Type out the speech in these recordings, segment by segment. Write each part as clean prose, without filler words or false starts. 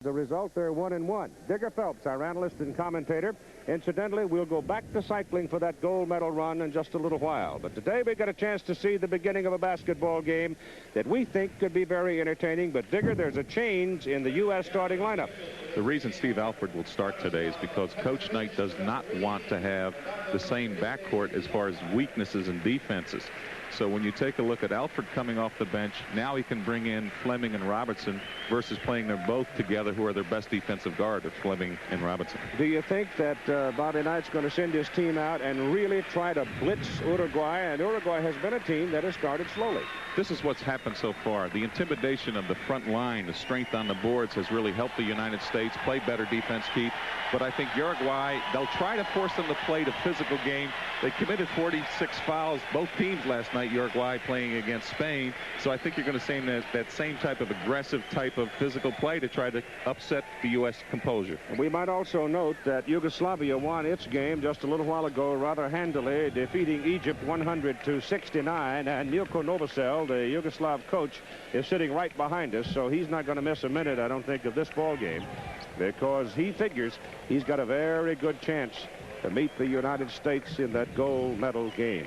The result, they're 1-1. Digger Phelps, our analyst and commentator. Incidentally, we'll go back to cycling for that gold medal run in just a little while. But today we got a chance to see the beginning of a basketball game that we think could be very entertaining. But Digger, there's a change in the U.S. starting lineup. The reason Steve Alford will start today is because Coach Knight does not want to have the same backcourt as far as weaknesses and defenses. So when you take a look at Alford coming off the bench, now he can bring in Fleming and Robertson versus playing them both together, who are their best defensive guard, of Fleming and Robertson. Do you think that Bobby Knight's going to send his team out and really try to blitz Uruguay? And Uruguay has been a team that has started slowly. This is what's happened so far. The intimidation of the front line, the strength on the boards has really helped the United States play better defense, Keith. But I think Uruguay, they'll try to force them to play the physical game. They committed 46 fouls, both teams last night, Uruguay playing against Spain. So I think you're going to see that same type of aggressive type of physical play to try to upset the U.S. composure. We might also note that Yugoslavia won its game just a little while ago rather handily, defeating Egypt 100-69. And Milko Novosel, the Yugoslav coach, is sitting right behind us, so he's not going to miss a minute, I don't think, of this ball game, because he figures he's got a very good chance to meet the United States in that gold medal game.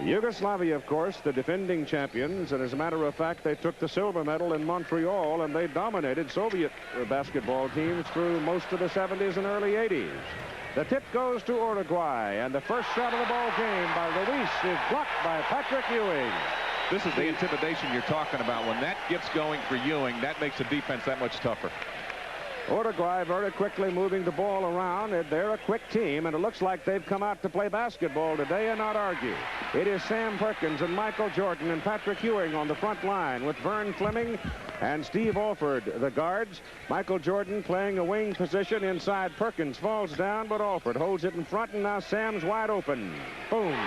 Yugoslavia, of course, the defending champions, and as a matter of fact, they took the silver medal in Montreal, and they dominated Soviet basketball teams through most of the 70s and early 80s. The tip goes to Uruguay, and the first shot of the ball game by Luis is blocked by Patrick Ewing. This is the intimidation you're talking about. When that gets going for Ewing, that makes the defense that much tougher. Uruguay very quickly moving the ball around. They're a quick team, and it looks like they've come out to play basketball today and not argue. It is Sam Perkins and Michael Jordan and Patrick Ewing on the front line with Vern Fleming and Steve Alford, the guards. Michael Jordan playing a wing position inside. Perkins falls down, but Alford holds it in front, and now Sam's wide open. Boom.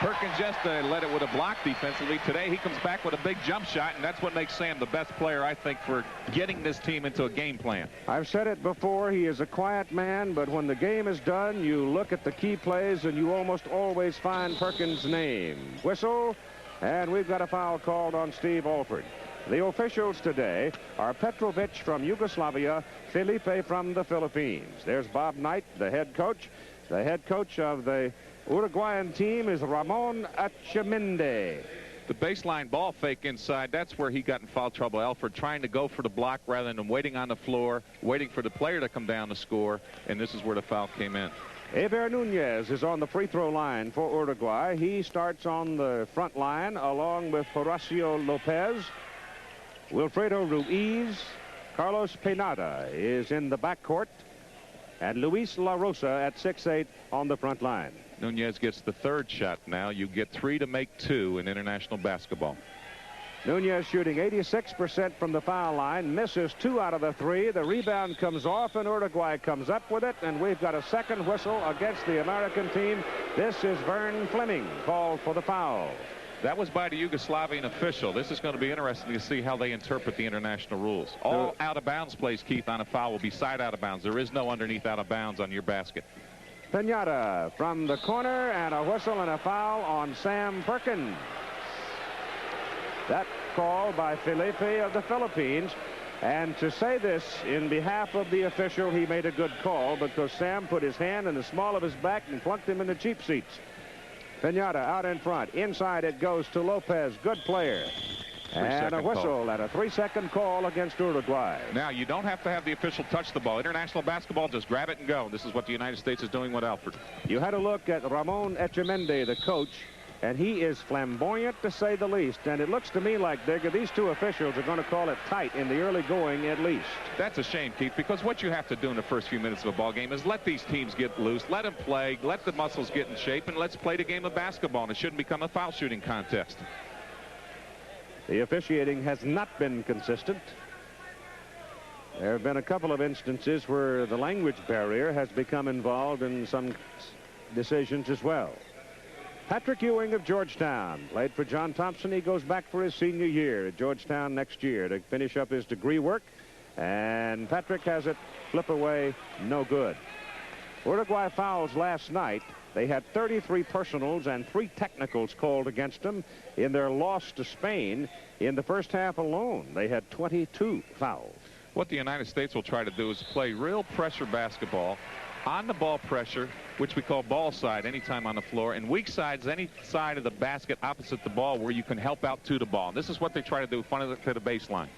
Perkins yesterday led it with a block defensively. Today he comes back with a big jump shot, and that's what makes Sam the best player, I think, for getting this team into a game plan. I've said it before, he is a quiet man, but when the game is done, you look at the key plays and you almost always find Perkins' name. Whistle, and we've got a foul called on Steve Alford. The officials today are Petrovic from Yugoslavia, Felipe from the Philippines. There's Bob Knight, the head coach. The head coach of the Uruguayan team is Ramon Echemende. The baseline ball fake inside, that's where he got in foul trouble. Alford trying to go for the block rather than waiting on the floor, waiting for the player to come down to score, and this is where the foul came in. Eber Nunez is on the free throw line for Uruguay. He starts on the front line along with Horacio Lopez. Wilfredo Ruiz, Carlos Pinada is in the backcourt, and Luis La Rosa at 6'8" on the front line. Nunez gets the third shot now. You get 3 to make 2 in international basketball. Nunez shooting 86% from the foul line, misses 2 out of the 3. The rebound comes off, and Uruguay comes up with it, and we've got a second whistle against the American team. This is Vern Fleming called for the foul. That was by the Yugoslavian official. This is going to be interesting to see how they interpret the international rules. All out-of-bounds plays, Keith, on a foul will be side out-of-bounds. There is no underneath out-of-bounds on your basket. Pinada from the corner, and a whistle and a foul on Sam Perkins. That call by Felipe of the Philippines. And to say this in behalf of the official, he made a good call because Sam put his hand in the small of his back and plunked him in the cheap seats. Pinada out in front. Inside it goes to Lopez. Good player. And a whistle and a 3-second call against Uruguay. Now, you don't have to have the official touch the ball. International basketball, just grab it and go. This is what the United States is doing with Alford. You had a look at Ramon Echemende, the coach, and he is flamboyant to say the least. And it looks to me like, Digger, these two officials are going to call it tight in the early going at least. That's a shame, Keith, because what you have to do in the first few minutes of a ball game is let these teams get loose, let them play, let the muscles get in shape, and let's play the game of basketball. And it shouldn't become a foul shooting contest. The officiating has not been consistent. There have been a couple of instances where the language barrier has become involved in some decisions as well. Patrick Ewing of Georgetown played for John Thompson. He goes back for his senior year at Georgetown next year to finish up his degree work. And Patrick has it flip away, no good. Uruguay fouls last night. They had 33 personals and 3 technicals called against them in their loss to Spain. In the first half alone, they had 22 fouls. What the United States will try to do is play real pressure basketball, on the ball pressure, which we call ball side anytime on the floor, and weak sides any side of the basket opposite the ball where you can help out to the ball. And this is what they try to do, front to the baseline.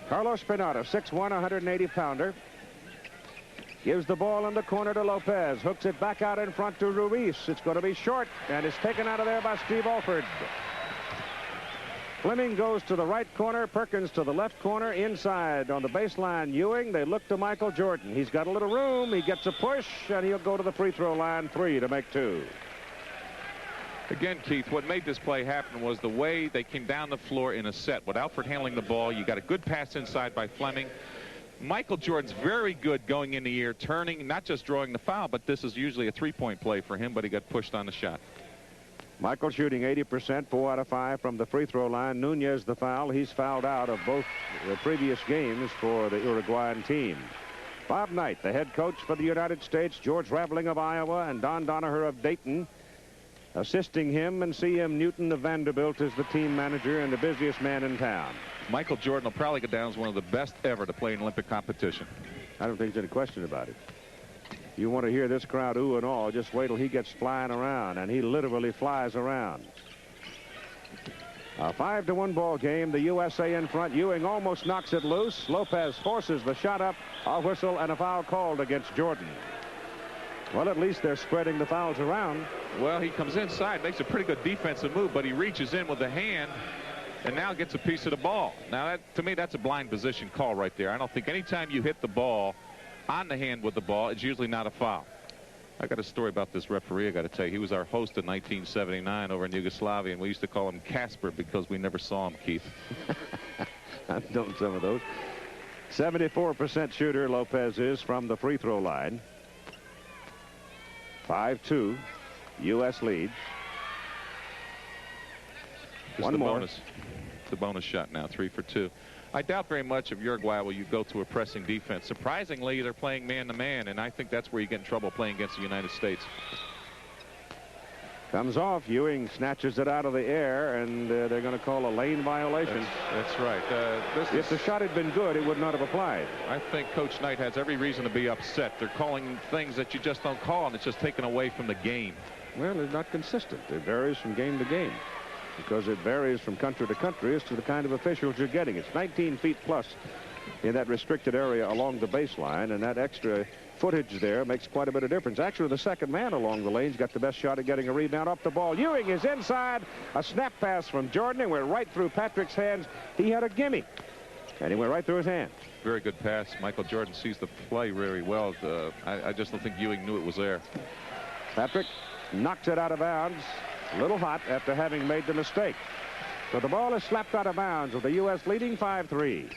Carlos Pinata, 6'1", 180-pounder. Gives the ball in the corner to Lopez. Hooks it back out in front to Ruiz. It's going to be short, and it's taken out of there by Steve Alford. Fleming goes to the right corner. Perkins to the left corner. Inside on the baseline, Ewing. They look to Michael Jordan. He's got a little room. He gets a push, and he'll go to the free throw line. 3 to make 2. Again, Keith, what made this play happen was the way they came down the floor in a set. With Alford handling the ball, you got a good pass inside by Fleming. Michael Jordan's very good going in the air, turning, not just drawing the foul, but this is usually a three-point play for him, but he got pushed on the shot. Michael shooting 80%, 4 out of 5 from the free throw line. Nunez the foul. He's fouled out of both the previous games for the Uruguayan team. Bob Knight, the head coach for the United States, George Raveling of Iowa, and Don Donaher of Dayton. Assisting him, and C.M. Newton of Vanderbilt is the team manager and the busiest man in town. Michael Jordan will probably go down as one of the best ever to play in Olympic competition. I don't think there's any question about it. You want to hear this crowd ooh and all, just wait till he gets flying around, and he literally flies around. A 5-1 ball game. The USA in front. Ewing almost knocks it loose. Lopez forces the shot up. A whistle and a foul called against Jordan. Well, at least they're spreading the fouls around. Well, he comes inside, makes a pretty good defensive move, but he reaches in with the hand and now gets a piece of the ball. Now, that, to me, that's a blind position call right there. I don't think anytime you hit the ball on the hand with the ball, it's usually not a foul. I got a story about this referee I got to tell you. He was our host in 1979 over in Yugoslavia, and we used to call him Casper because we never saw him, Keith. I've done some of those. 74% shooter Lopez is from the free throw line. 5-2. U.S. leads. One more. The bonus shot now, 3 for 2. I doubt very much if Uruguay will you go to a pressing defense. Surprisingly, they're playing man-to-man, and I think that's where you get in trouble playing against the United States. Comes off. Ewing snatches it out of the air, and they're going to call a lane violation. That's right. If the shot had been good, it would not have applied. I think Coach Knight has every reason to be upset. They're calling things that you just don't call, and it's just taken away from the game. Well, it's not consistent. It varies from game to game, because it varies from country to country as to the kind of officials you're getting. It's 19 feet plus in that restricted area along the baseline, and that extra footage there makes quite a bit of difference. Actually, the second man along the lane's got the best shot at getting a rebound off the ball. Ewing is inside. A snap pass from Jordan, and went right through Patrick's hands. He had a gimme, and he went right through his hands. Very good pass. Michael Jordan sees the play very well. I just don't think Ewing knew it was there. Patrick knocks it out of bounds. A little hot after having made the mistake. So the ball is slapped out of bounds with the U.S. leading 5-3.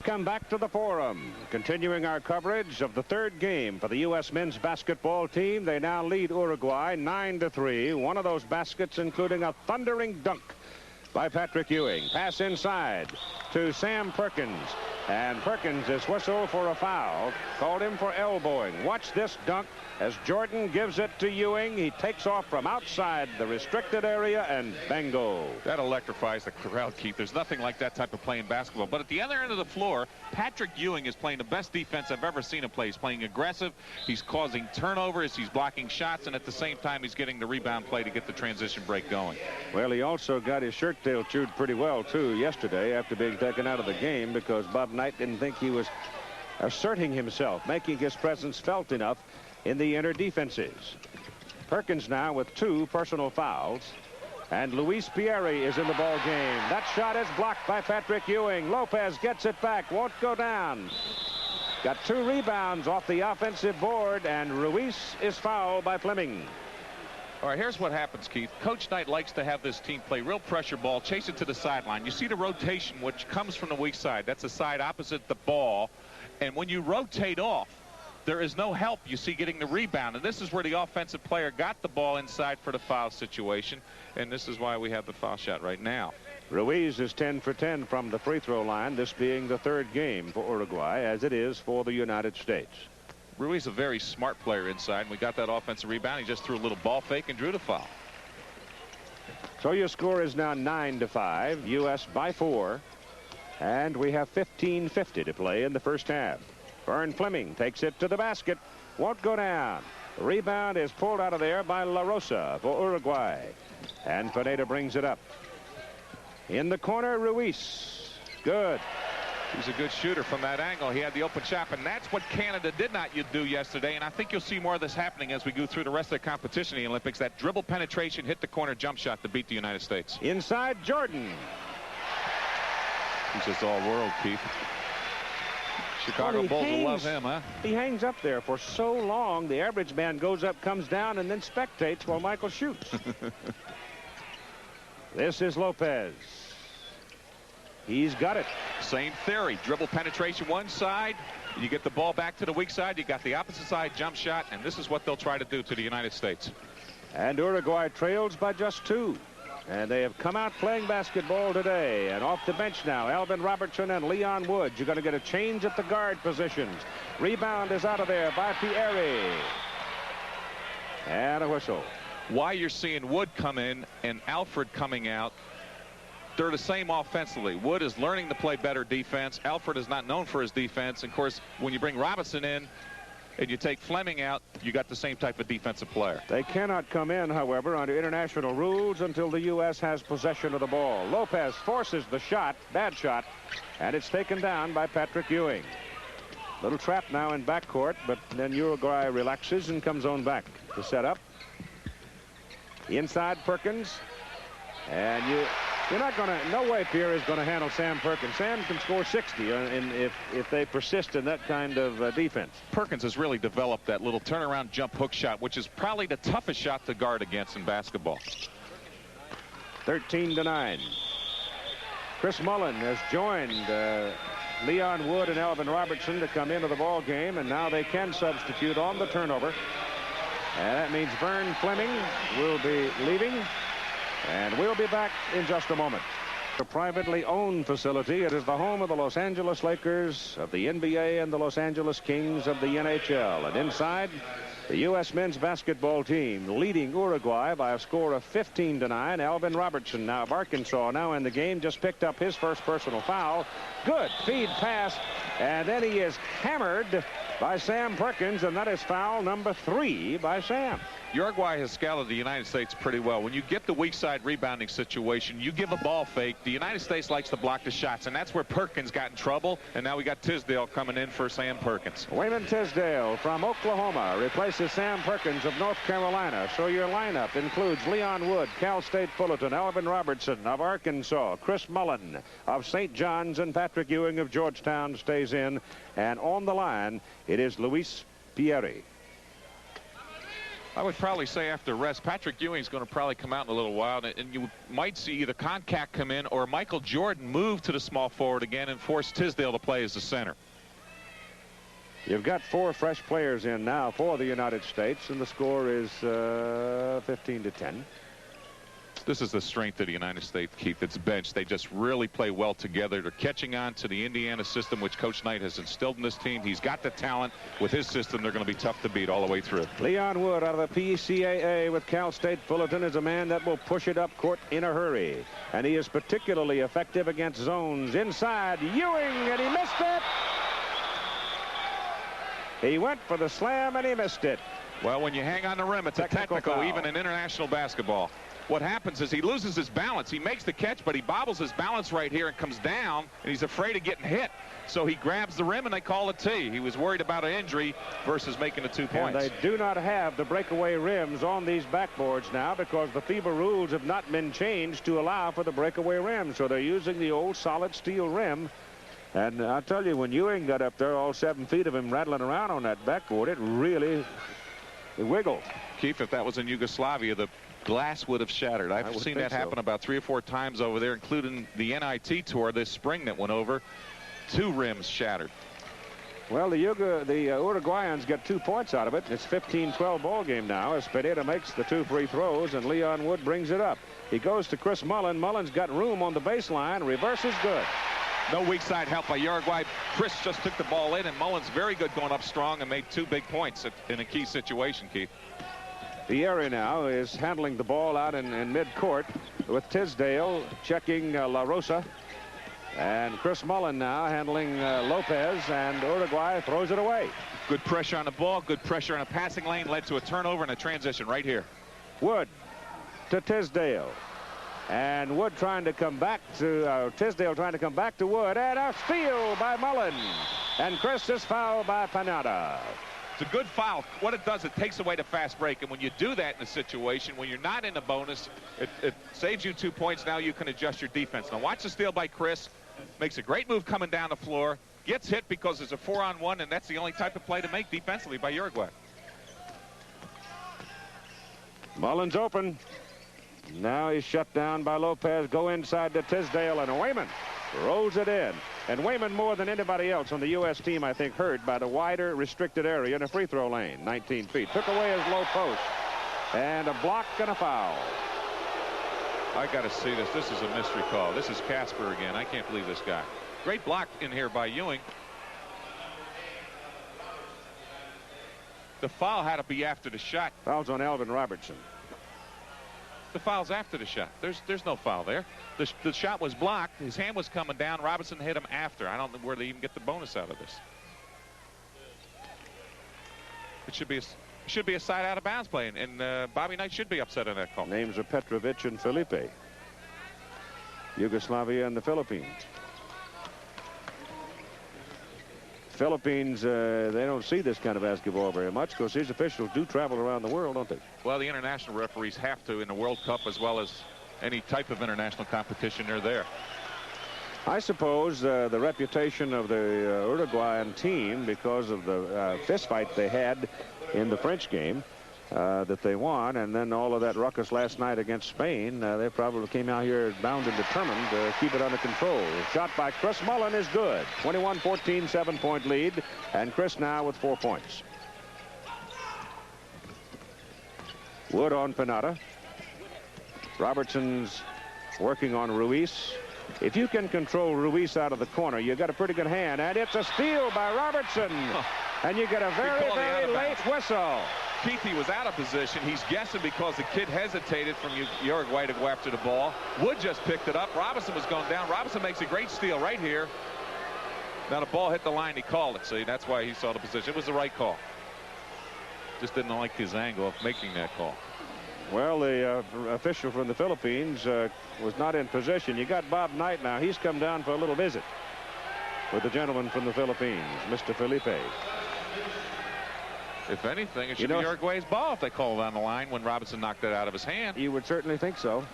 Come back to the Forum, continuing our coverage of the third game for the U.S. men's basketball team. They now lead Uruguay 9-3. One of those baskets including a thundering dunk by Patrick Ewing. Pass inside to Sam Perkins, and Perkins is whistled for a foul. Called him for elbowing. Watch this dunk as Jordan gives it to Ewing. He takes off from outside the restricted area, and bingo. That electrifies the crowd, Keith. There's nothing like that type of play in basketball. But at the other end of the floor, Patrick Ewing is playing the best defense I've ever seen him play. He's playing aggressive. He's causing turnovers. He's blocking shots, and at the same time, he's getting the rebound play to get the transition break going. Well, he also got his shirt tail chewed pretty well, too, yesterday after being taken out of the game because Bob Knight didn't think he was asserting himself, making his presence felt enough in the inner defenses. Perkins now with 2 personal fouls, and Luis Pierre is in the ball game. That shot is blocked by Patrick Ewing. Lopez gets it back, won't go down. Got 2 rebounds off the offensive board, and Ruiz is fouled by Fleming. All right, here's what happens, Keith. Coach Knight likes to have this team play real pressure ball, chase it to the sideline. You see the rotation, which comes from the weak side. That's the side opposite the ball. And when you rotate off, there is no help, you see, getting the rebound. And this is where the offensive player got the ball inside for the foul situation. And this is why we have the foul shot right now. Ruiz is 10 for 10 from the free throw line, this being the third game for Uruguay, as it is for the United States. Ruiz is a very smart player inside. We got that offensive rebound. He just threw a little ball fake and drew the foul. So your score is now 9-5. U.S. by 4. And we have 15:50 to play in the first half. Vern Fleming takes it to the basket. Won't go down. The rebound is pulled out of there by La Rosa for Uruguay. And Pineda brings it up. In the corner, Ruiz. Good. He's a good shooter from that angle. He had the open shot, and that's what Canada did not do yesterday. And I think you'll see more of this happening as we go through the rest of the competition in the Olympics. That dribble penetration, hit the corner jump shot to beat the United States. Inside, Jordan. He's just all world, Keith. Chicago Bulls will love him, huh? He hangs up there for so long. The average man goes up, comes down, and then spectates while Michael shoots. This is Lopez. He's got it. Same theory. Dribble penetration one side. You get the ball back to the weak side. You got the opposite side jump shot. And this is what they'll try to do to the United States. And Uruguay trails by just 2. And they have come out playing basketball today. And off the bench now, Alvin Robertson and Leon Wood. You're going to get a change at the guard positions. Rebound is out of there by Pieri. And a whistle. Why you're seeing Wood come in and Alfred coming out, they're the same offensively. Wood is learning to play better defense. Alfred is not known for his defense. Of course, when you bring Robinson in and you take Fleming out, you got the same type of defensive player. They cannot come in, however, under international rules until the U.S. has possession of the ball. Lopez forces the shot, bad shot, and it's taken down by Patrick Ewing. Little trap now in backcourt, but then Uruguay relaxes and comes on back to set up. Inside Perkins, and you're not going to, no way Pierre is going to handle Sam Perkins. Sam can score 60 if they persist in that kind of defense. Perkins has really developed that little turnaround jump hook shot, which is probably the toughest shot to guard against in basketball. 13-9. Chris Mullen has joined Leon Wood and Alvin Robertson to come into the ball game, and now they can substitute on the turnover. And that means Vern Fleming will be leaving. And we'll be back in just a moment. A privately owned facility. It is the home of the Los Angeles Lakers of the NBA and the Los Angeles Kings of the NHL. And inside, the U.S. men's basketball team leading Uruguay by a score of 15-9. Alvin Robertson now of Arkansas now in the game, just picked up his first personal foul. Good feed pass, and then he is hammered by Sam Perkins, and that is foul number 3 by Sam. Uruguay has scouted the United States pretty well. When you get the weak side rebounding situation, you give a ball fake. The United States likes to block the shots, and that's where Perkins got in trouble. And now we got Tisdale coming in for Sam Perkins. Wayman Tisdale from Oklahoma replaces Sam Perkins of North Carolina. So your lineup includes Leon Wood, Cal State Fullerton, Alvin Robertson of Arkansas, Chris Mullen of St. John's, and Patrick Ewing of Georgetown stays in. And on the line, it is Luis Pieri. I would probably say after rest, Patrick Ewing's going to probably come out in a little while, and you might see either Concac come in or Michael Jordan move to the small forward again and force Tisdale to play as the center. You've got 4 fresh players in now for the United States, and the score is 15-10. This is the strength of the United States, Keith. It's bench. They just really play well together. They're catching on to the Indiana system, which Coach Knight has instilled in this team. He's got the talent. With his system, they're going to be tough to beat all the way through. Leon Wood out of the PCAA with Cal State Fullerton is a man that will push it up court in a hurry. And he is particularly effective against zones. Inside, Ewing, and he missed it. He went for the slam, and he missed it. Well, when you hang on the rim, it's a technical, even in international basketball. What happens is he loses his balance. He makes the catch, but he bobbles his balance right here and comes down, and he's afraid of getting hit. So he grabs the rim, and they call it T. He was worried about an injury versus making the 2 points. And they do not have the breakaway rims on these backboards now because the FIBA rules have not been changed to allow for the breakaway rim. So they're using the old solid steel rim. And I'll tell you, when Ewing got up there, all 7 feet of him rattling around on that backboard, it really wiggled. Keith, if that was in Yugoslavia, the glass would have shattered. I've seen that happen about 3 or 4 times over there, including the NIT tour this spring that went over. 2 rims shattered. Well, the Uruguayans get 2 points out of it. It's 15-12 ball game now as Pineda makes the 2 free throws, and Leon Wood brings it up. He goes to Chris Mullen. Mullen's got room on the baseline. Reverse is good. No weak side help by Uruguay. Chris just took the ball in, and Mullen's very good going up strong and made 2 big points in a key situation, Keith. Vieri now is handling the ball out in mid-court with Tisdale checking La Rosa. And Chris Mullen now handling Lopez, and Uruguay throws it away. Good pressure on the ball, good pressure on a passing lane, led to a turnover and a transition right here. Wood to Tisdale. And Wood trying to come back to Tisdale trying to come back to Wood, and a steal by Mullen. And Chris is fouled by Panada. It's a good foul. What it does, it takes away the fast break. And when you do that in a situation, when you're not in the bonus, it saves you 2 points. Now you can adjust your defense. Now watch the steal by Chris. Makes a great move coming down the floor. Gets hit because it's a 4-on-1, and that's the only type of play to make defensively by Uruguay. Mullen's open. Now he's shut down by Lopez. Go inside to Tisdale, and Wayman rolls it in. And Wayman, more than anybody else on the U.S. team, I think, hurt by the wider restricted area in a free throw lane. 19 feet. Took away his low post. And a block and a foul. I got to see this. This is a mystery call. This is Casper again. I can't believe this guy. Great block in here by Ewing. The foul had to be after the shot. Foul's on Alvin Robertson. The foul's after the shot. There's no foul there. The shot was blocked. His hand was coming down. Robinson hit him after. I don't know where they even get the bonus out of this. It should be a side out of bounds play, and Bobby Knight should be upset on that call. Names are Petrovic and Felipe. Yugoslavia and the Philippines. Philippines, they don't see this kind of basketball very much because these officials do travel around the world, don't they? Well, the international referees have to in the World Cup as well as any type of international competition. They're there. I suppose the reputation of the Uruguayan team, because of the fist fight they had in the French game that they won, and then all of that ruckus last night against Spain, they probably came out here bound and determined to keep it under control. Shot by Chris Mullen is good. 21-14, 7-point lead, and Chris now with 4 points. Wood on Panada. Robertson's working on Ruiz. If you can control Ruiz out of the corner, you got a pretty good hand, and it's a steal by Robertson. And you get a very, very late whistle. Keith, he was out of position. He's guessing because the kid hesitated from Uruguay to go after the ball. Wood just picked it up. Robinson was going down. Robinson makes a great steal right here. Now the ball hit the line. He called it. See, that's why he saw the position. It was the right call. Just didn't like his angle of making that call. Well, the official from the Philippines was not in position. You got Bob Knight now. He's come down for a little visit with the gentleman from the Philippines, Mr. Felipe. If anything, it should be Uruguay's ball if they call it on the line when Robinson knocked it out of his hand. You would certainly think so.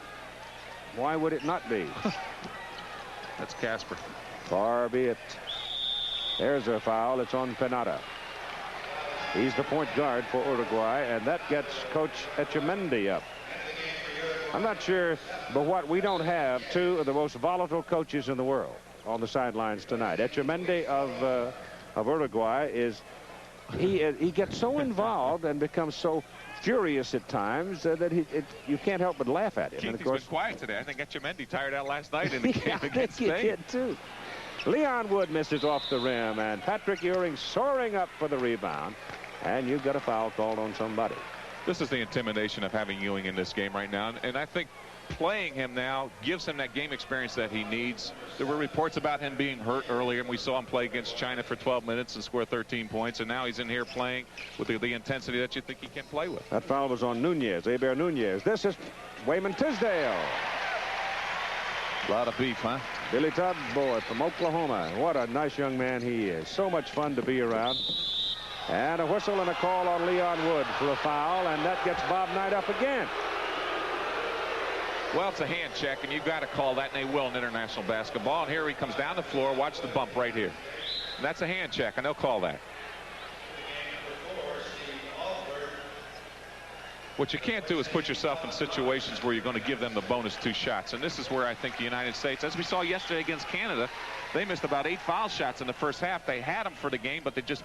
Why would it not be? That's Casper. Far be it. There's a foul. It's on Panada. He's the point guard for Uruguay, and that gets Coach Echemendy up. I'm not sure, but what we don't have two of the most volatile coaches in the world on the sidelines tonight. Echemendy of Uruguay is he gets so involved and becomes so furious at times that you can't help but laugh at him. Keith, and of course, he's been quiet today. I think Echemendy tired out last night in the game against Spain. Spain. He did too. Leon Wood misses off the rim, and Patrick Ewing soaring up for the rebound. And you've got a foul called on somebody. This is the intimidation of having Ewing in this game right now. And I think playing him now gives him that game experience that he needs. There were reports about him being hurt earlier, and we saw him play against China for 12 minutes and score 13 points. And now he's in here playing with the intensity that you think he can play with. That foul was on Nunez, Heber Nunez. This is Wayman Tisdale. A lot of beef, huh? Billy Todd's boy from Oklahoma. What a nice young man he is. So much fun to be around. And a whistle and a call on Leon Wood for a foul, and that gets Bob Knight up again. Well, it's a hand check, and you've got to call that, and they will in international basketball. And here he comes down the floor. Watch the bump right here. And that's a hand check, and they'll call that. What you can't do is put yourself in situations where you're going to give them the bonus 2 shots. And this is where I think the United States, as we saw yesterday against Canada, they missed about 8 foul shots in the first half. They had them for the game, but they just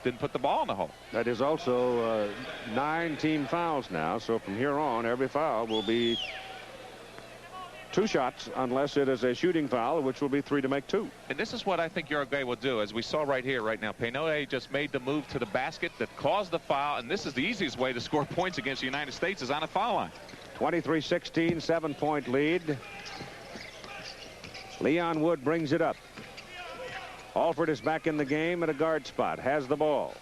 didn't put the ball in the hole. That is also 9 team fouls now. So from here on, every foul will be 2 shots unless it is a shooting foul, which will be 3 to make 2. And this is what I think Uruguay will do, as we saw right here, right now. Penoe just made the move to the basket that caused the foul, and this is the easiest way to score points against the United States is on a foul line. 23-16, 7-point lead. Leon Wood brings it up. Alford is back in the game at a guard spot, has the ball.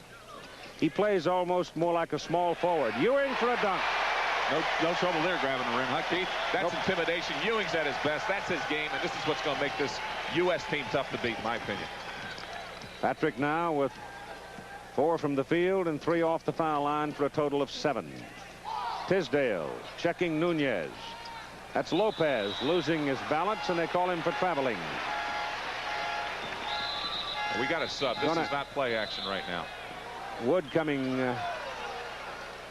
He plays almost more like a small forward. Ewing for a dunk. No trouble there grabbing the rim, huh, Keith? That's intimidation. Ewing's at his best. That's his game, and this is what's going to make this U.S. team tough to beat, in my opinion. Patrick now with 4 from the field and 3 off the foul line for a total of 7. Tisdale checking Nunez. That's Lopez losing his balance, and they call him for traveling. We got a sub. This is not play action right now. Wood coming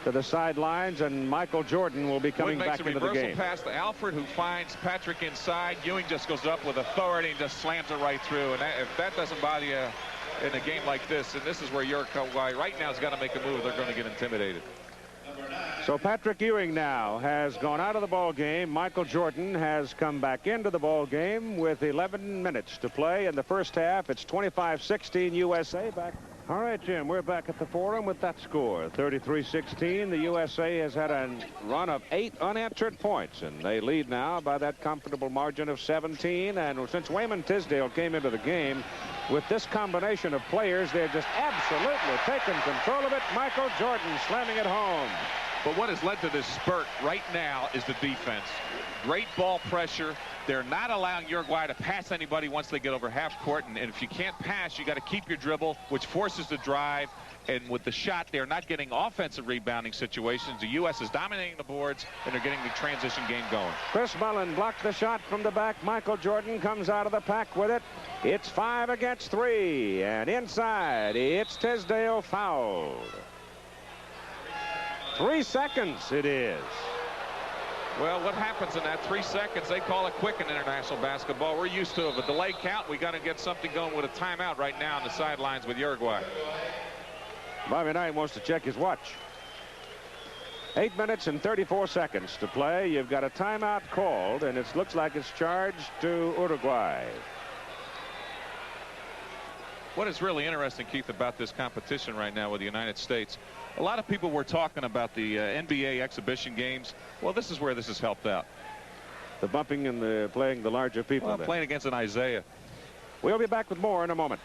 to the sidelines, and M.Jordan will be coming back into the game. Pass to Alford, who finds Patrick inside. Ewing just goes up with authority and just slams it right through. And if that doesn't bother you in a game like this, and this is where Uruguay right now has got to make a move, they're going to get intimidated. So Patrick Ewing now has gone out of the ball game. M.Jordan has come back into the ball game with 11 minutes to play in the first half. It's 25-16 USA back. All right, Jim, we're back at the Forum with that score. 33-16. The USA has had a run of 8 unanswered points, and they lead now by that comfortable margin of 17. And since Wayman Tisdale came into the game, with this combination of players, they're just absolutely taking control of it. M.Jordan slamming it home. But what has led to this spurt right now is the defense. Great ball pressure. They're not allowing Uruguay to pass anybody once they get over half court. And if you can't pass, you got to keep your dribble, which forces the drive. And with the shot, they're not getting offensive rebounding situations. The U.S. is dominating the boards, and they're getting the transition game going. Chris Mullen blocked the shot from the back. M.Jordan comes out of the pack with it. It's 5 against 3. And inside, it's Tisdale fouled. 3 seconds it is. Well, what happens in that 3 seconds? They call it quick in international basketball. We're used to a delay count. We got to get something going with a timeout right now on the sidelines with Uruguay. Bobby Knight wants to check his watch. 8 minutes and 34 seconds to play. You've got a timeout called, and it looks like it's charged to Uruguay. What is really interesting, Keith, about this competition right now with the United States, a lot of people were talking about the NBA exhibition games. Well, this is where this has helped out. The bumping and the playing the larger people. Well, playing against an Isaiah. We'll be back with more in a moment.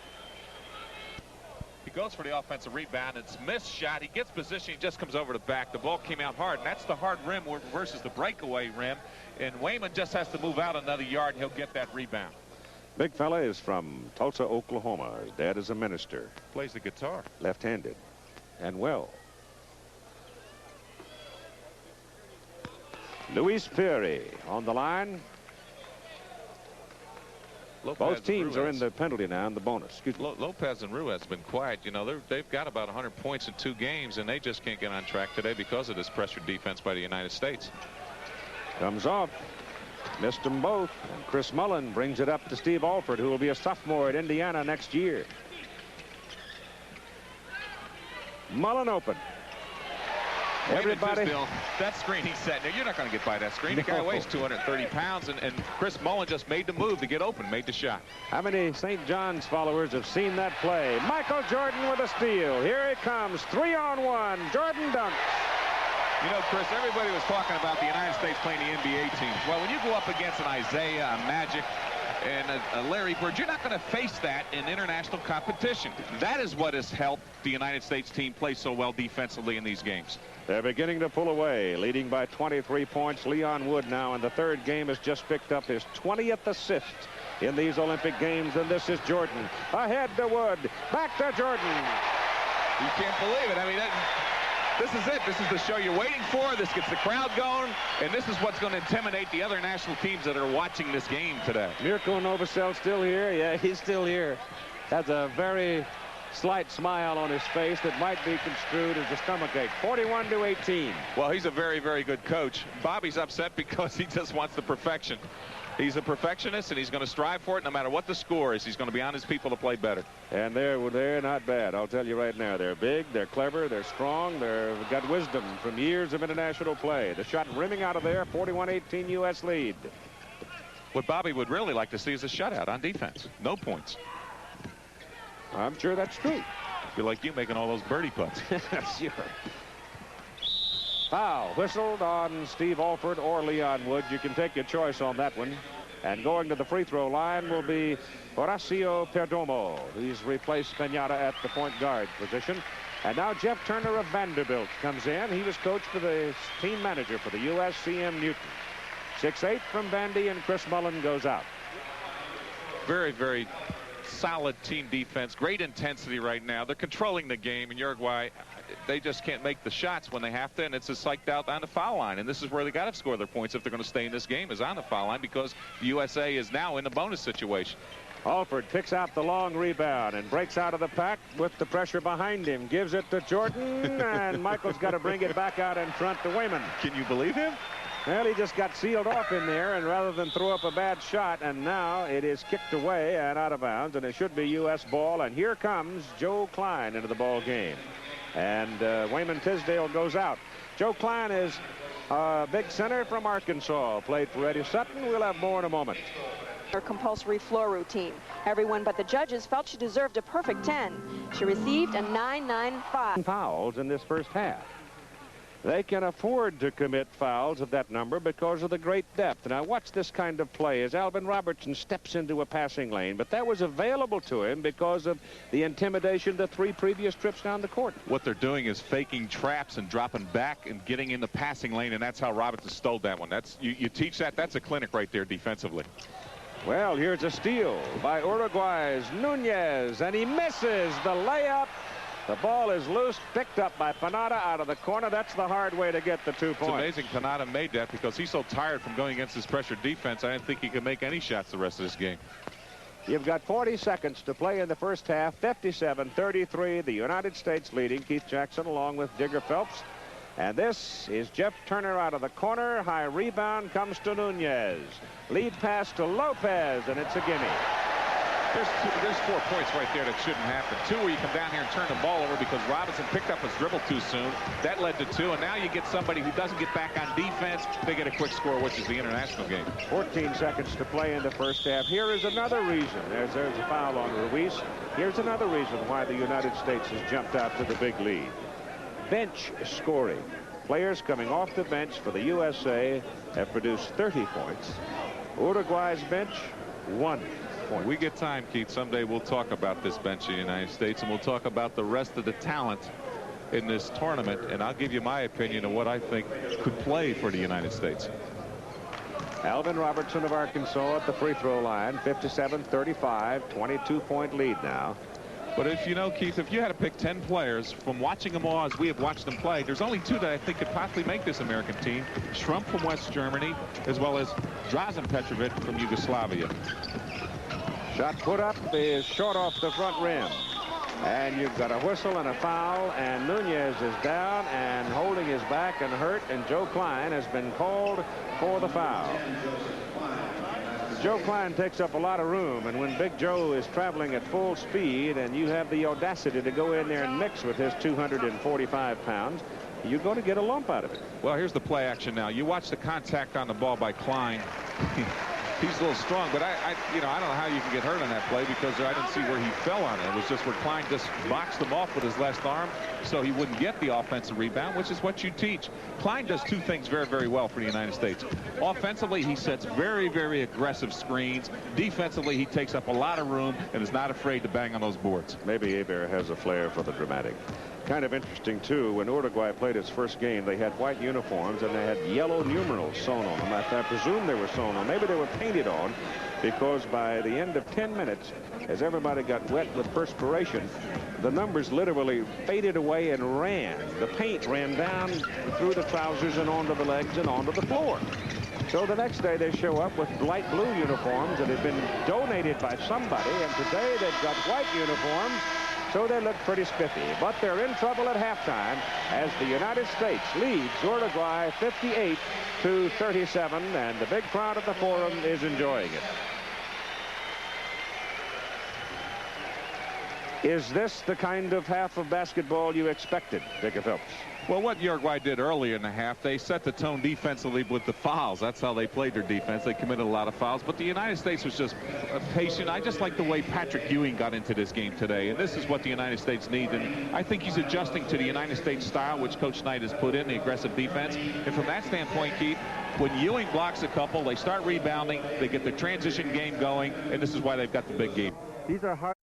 He goes for the offensive rebound. It's missed shot. He gets position. He just comes over the back. The ball came out hard, and that's the hard rim versus the breakaway rim. And Wayman just has to move out another yard, and he'll get that rebound. Big fella is from Tulsa, Oklahoma. His dad is a minister. Plays the guitar. Left-handed. And well. Luis Perry on the line. Both teams are in the penalty now in the bonus. Excuse me. Lopez and Ruiz have been quiet. You know, they've got about 100 points in 2 games, and they just can't get on track today because of this pressured defense by the United States. Comes off. Missed them both. And Chris Mullen brings it up to Steve Alford, who will be a sophomore at Indiana next year. Mullen open. Everybody. That screen he set. Now, you're not going to get by that screen. The guy weighs 230 pounds, and Chris Mullen just made the move to get open, made the shot. How many St. John's followers have seen that play? M.Jordan with a steal. Here it comes. 3-on-1. Jordan dunks. You know, Chris, everybody was talking about the United States playing the NBA teams. Well, when you go up against an Isaiah, a Magic, and a Larry Bird, you're not going to face that in international competition. That is what has helped the United States team play so well defensively in these games. They're beginning to pull away, leading by 23 points. Leon Wood now in the 3rd game has just picked up his 20th assist in these Olympic games, and this is Jordan. Ahead to Wood. Back to Jordan. You can't believe it. I mean, this is it. This is the show you're waiting for. This gets the crowd going, and this is what's going to intimidate the other national teams that are watching this game today. Mirko Novosel still here. Yeah, he's still here. Has a very slight smile on his face that might be construed as a stomachache. 41-18. Well, he's a very, very good coach. Bobby's upset because he just wants the perfection. He's a perfectionist, and he's going to strive for it no matter what the score is. He's going to be on his people to play better. And they're not bad. I'll tell you right now. They're big, they're clever, they're strong, they've got wisdom from years of international play. The shot rimming out of there, 41-18 U.S. lead. What Bobby would really like to see is a shutout on defense. No points. I'm sure that's true. Feel like you making all those birdie putts. Sure. Foul whistled on Steve Alford or Leon Wood. You can take your choice on that one. And going to the free throw line will be Horacio Perdomo. He's replaced Pinata at the point guard position. And now Jeff Turner of Vanderbilt comes in. He was coached for the team manager for the USCM Newton. 6'8" from Vandy, and Chris Mullen goes out. Very, very solid team defense. Great intensity right now. They're controlling the game, and Uruguay, they just can't make the shots when they have to, and it's just psyched out on the foul line. And this is where they got to score their points if they're going to stay in this game, is on the foul line, because the USA is now in the bonus situation. Alford picks out the long rebound and breaks out of the pack with the pressure behind him. Gives it to Jordan, and Michael's got to bring it back out in front to Wayman. Can you believe him? Well, he just got sealed off in there, and rather than throw up a bad shot, and now it is kicked away and out of bounds, and it should be U.S. ball. And here comes Joe Klein into the ball game. And Wayman Tisdale goes out. Joe Klein is a big center from Arkansas. Played for Eddie Sutton. We'll have more in a moment. Her compulsory floor routine. Everyone but the judges felt she deserved a perfect 10. She received a 9.95. Fouls in this first half. They can afford to commit fouls of that number because of the great depth. Now watch this kind of play as Alvin Robertson steps into a passing lane, but that was available to him because of the intimidation the 3 previous trips down the court. What they're doing is faking traps and dropping back and getting in the passing lane, and that's how Robertson stole that one. That's you teach that. That's a clinic right there defensively. Well, here's a steal by Uruguay's Nunez, and he misses the layup. The ball is loose, picked up by Pinata out of the corner. That's the hard way to get the 2 points. It's amazing Pinata made that because he's so tired from going against his pressure defense. I didn't think he could make any shots the rest of this game. You've got 40 seconds to play in the first half. 57-33, the United States leading. Keith Jackson along with Digger Phelps. And this is Jeff Turner out of the corner. High rebound comes to Nunez. Lead pass to Lopez, and it's a gimme. There's 4 points right there that shouldn't happen. 2 where you come down here and turn the ball over because Robinson picked up his dribble too soon. That led to 2, and now you get somebody who doesn't get back on defense. They get a quick score, which is the international game. 14 seconds to play in the first half. Here is another reason. There's a foul on Ruiz. Here's another reason why the United States has jumped out to the big lead. Bench scoring. Players coming off the bench for the USA have produced 30 points. Uruguay's bench, 1 point. When we get time, Keith, someday we'll talk about this bench in the United States, and we'll talk about the rest of the talent in this tournament, and I'll give you my opinion of what I think could play for the United States. Alvin Robertson of Arkansas at the free throw line. 57-35, 22-point lead now. But if you know, Keith, if you had to pick 10 players from watching them all as we have watched them play, there's only 2 that I think could possibly make this American team. Schrump from West Germany, as well as Drazen Petrovic from Yugoslavia. Shot put up is short off the front rim. And you've got a whistle and a foul, and Nunez is down and holding his back and hurt, and Joe Klein has been called for the foul. Joe Klein takes up a lot of room, and when Big Joe is traveling at full speed and you have the audacity to go in there and mix with his 245 pounds, you're going to get a lump out of it. Well, here's the play action now. You watch the contact on the ball by Klein. He's a little strong, but I don't know how you can get hurt on that play because I didn't see where he fell on it. It was just where Klein just boxed him off with his left arm so he wouldn't get the offensive rebound, which is what you teach. Klein does 2 things very, very well for the United States. Offensively, he sets very, very aggressive screens. Defensively, he takes up a lot of room and is not afraid to bang on those boards. Maybe Hebert has a flair for the dramatic. Kind of interesting, too, when Uruguay played its first game, they had white uniforms and they had yellow numerals sewn on them. I presume they were sewn on. Maybe they were painted on because by the end of 10 minutes, as everybody got wet with perspiration, the numbers literally faded away and ran. The paint ran down through the trousers and onto the legs and onto the floor. So the next day they show up with light blue uniforms that had been donated by somebody, and today they've got white uniforms. So they look pretty spiffy, but they're in trouble at halftime as the United States leads Uruguay 58-37, and the big crowd at the Forum is enjoying it. Is this the kind of half of basketball you expected, Dicker Phelps? Well, what Uruguay did earlier in the half, they set the tone defensively with the fouls. That's how they played their defense. They committed a lot of fouls, but the United States was just patient. I just like the way Patrick Ewing got into this game today, and this is what the United States needs. And I think he's adjusting to the United States style, which Coach Knight has put in, the aggressive defense. And from that standpoint, Keith, when Ewing blocks a couple, they start rebounding, they get the transition game going, and this is why they've got the big game. These are hard.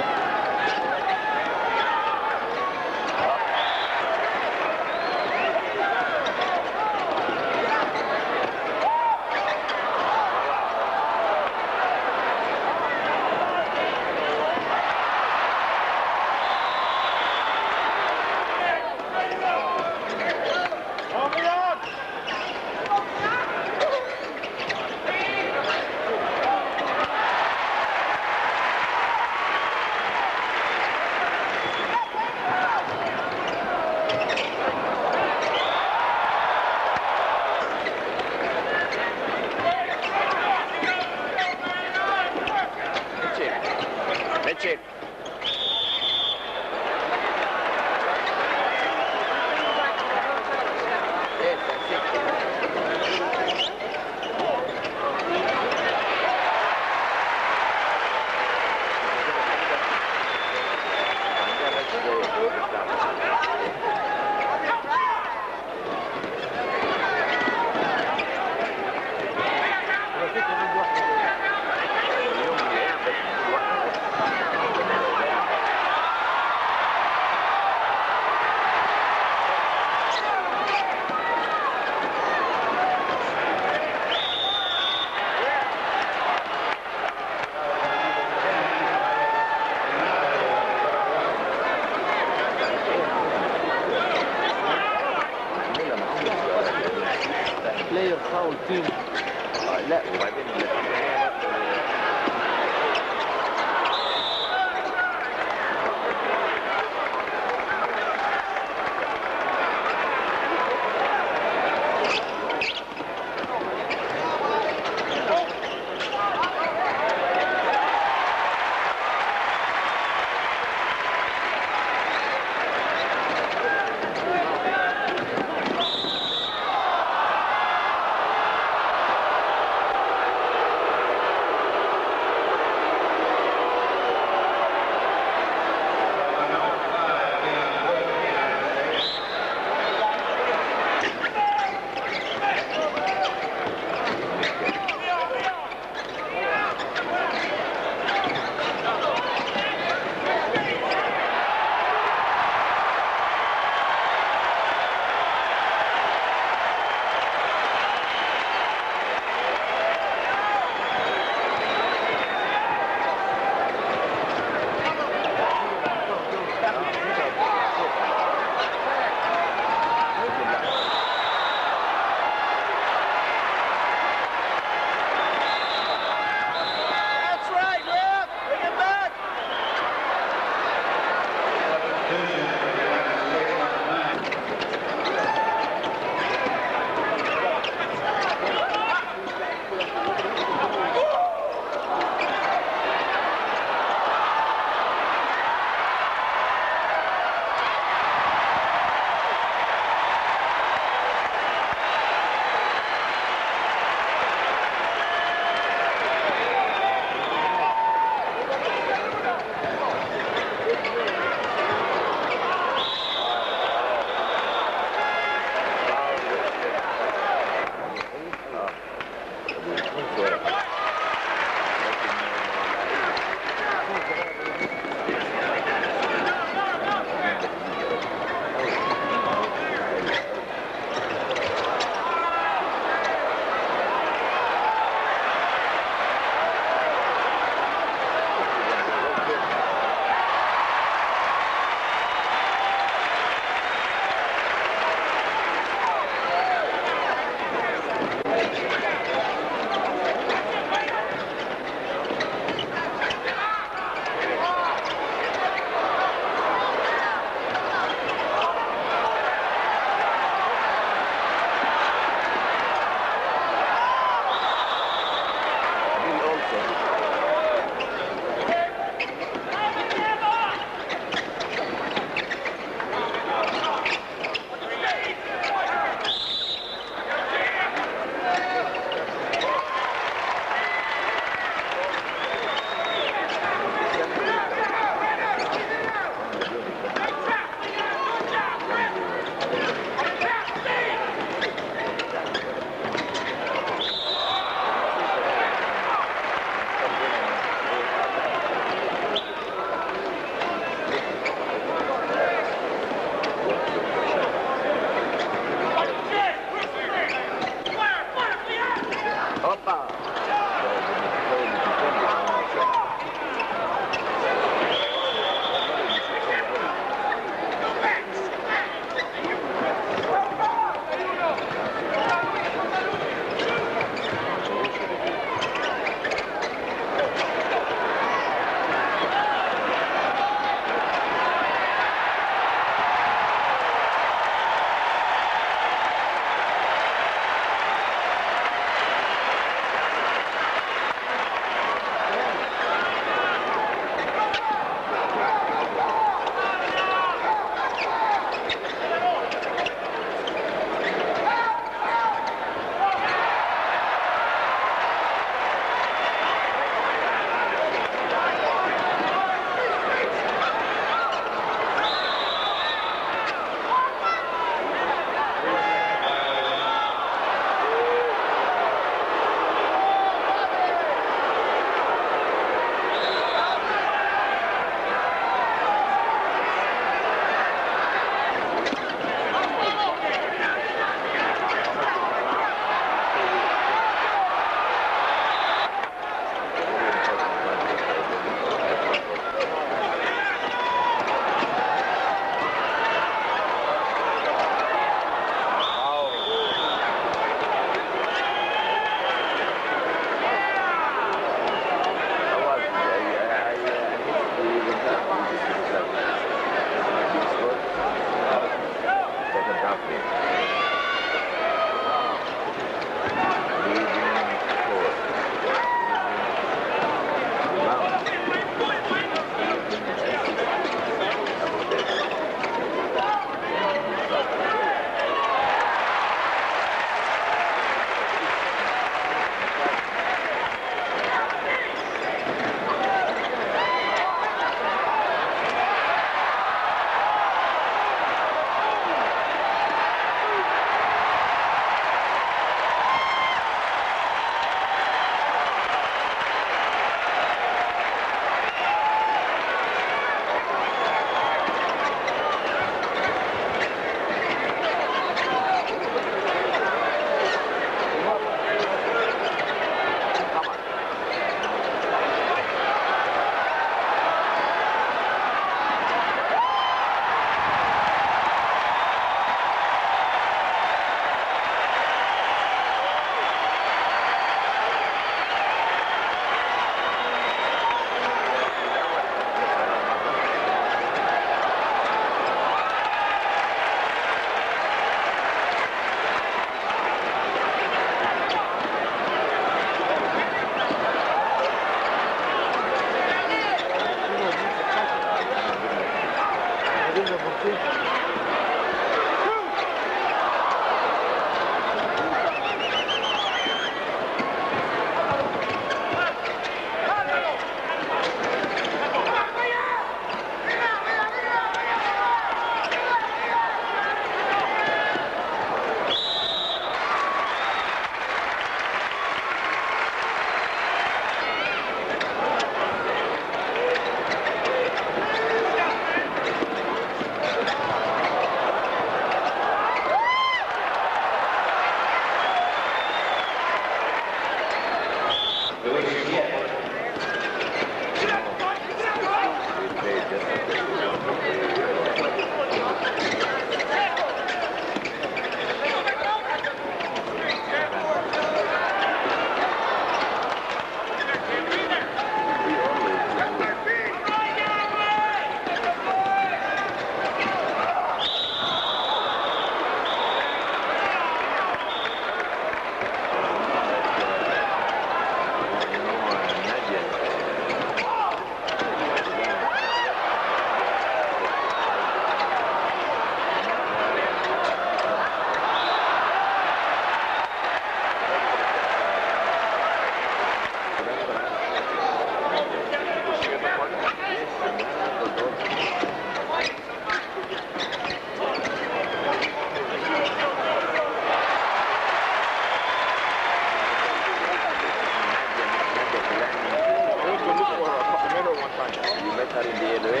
in the LA.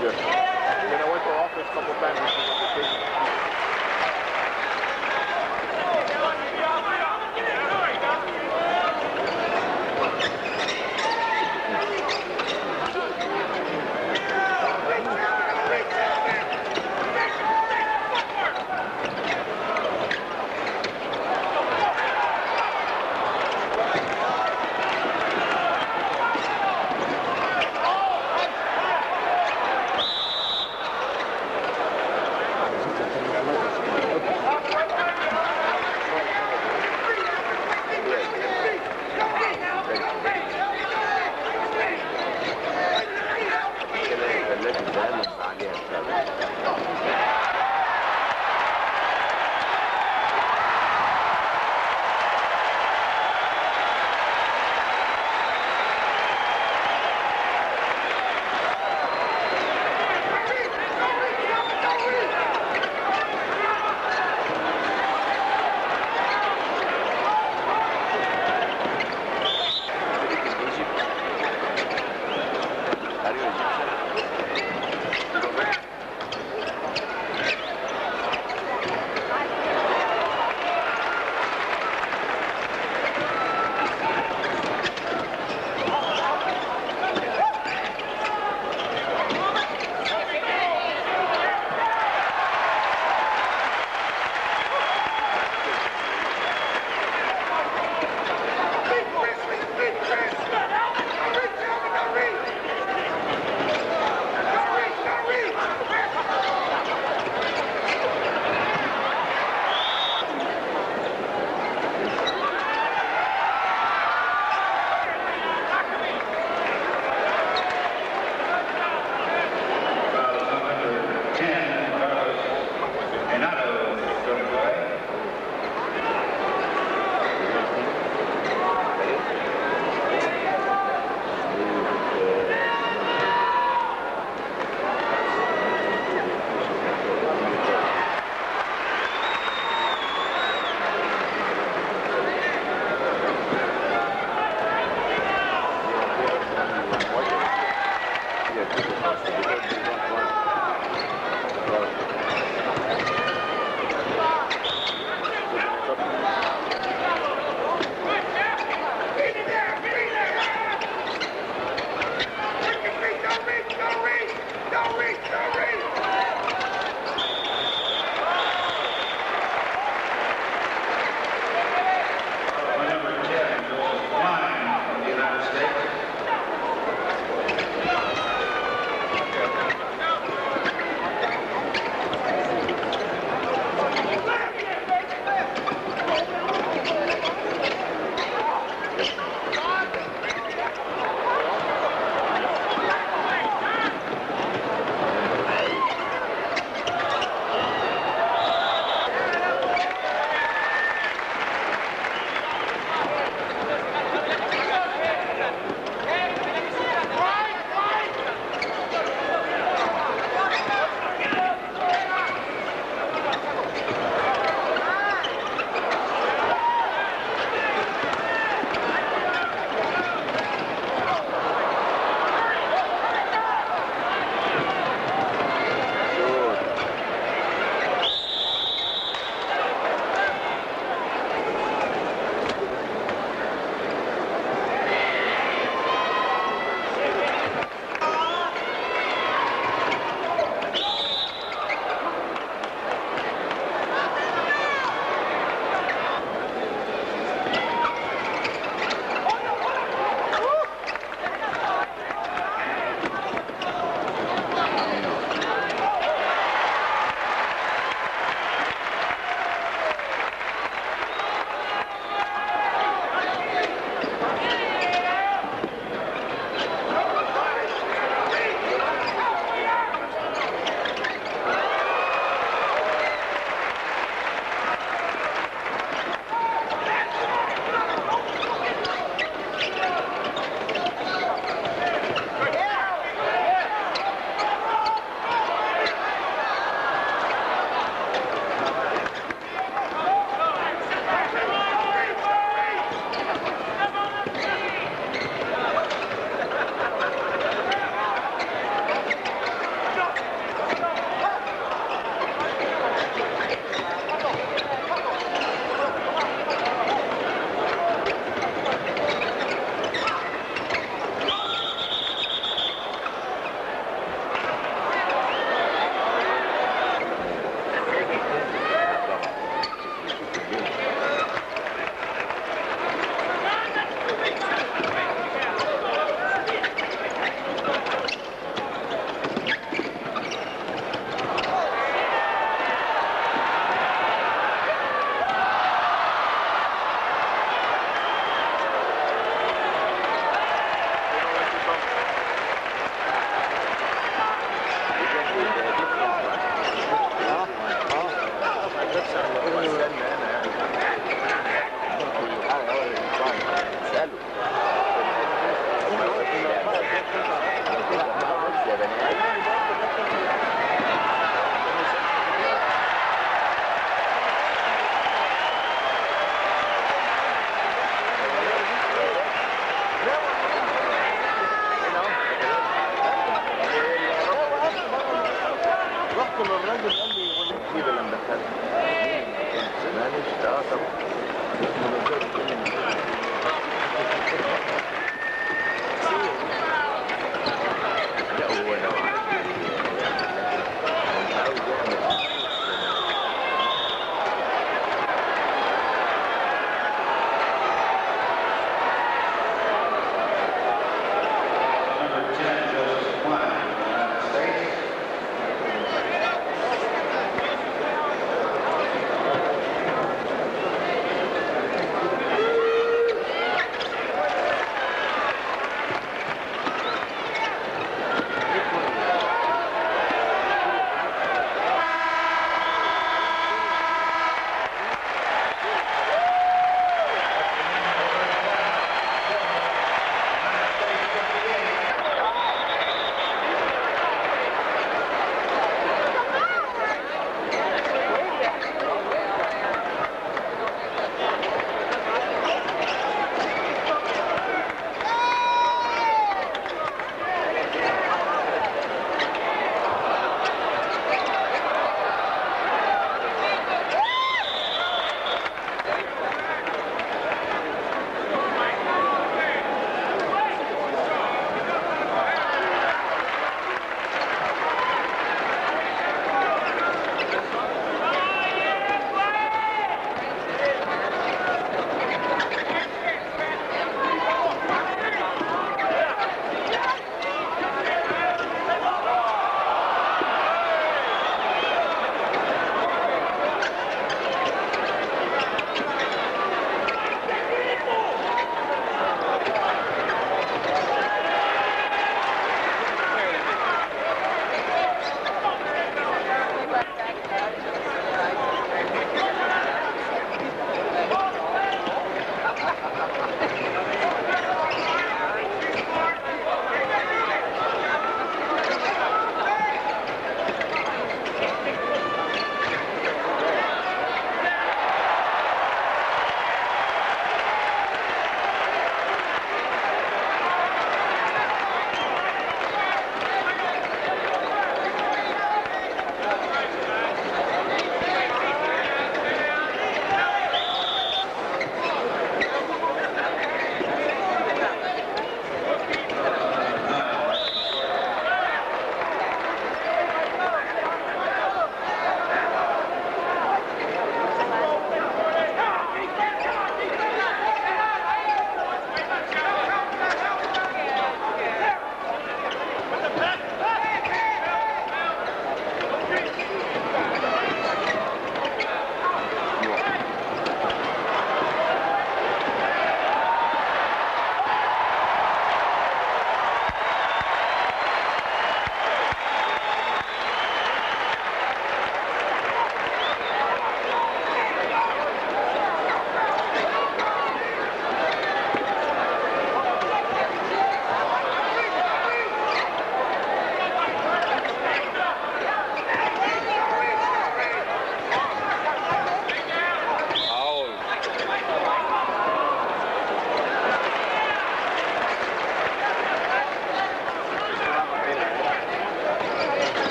Good. Then I went to office a couple times on vacation.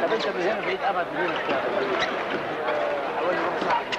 طب انت من هنا بعيد ابعد من هنا حوالي ربع ساعه.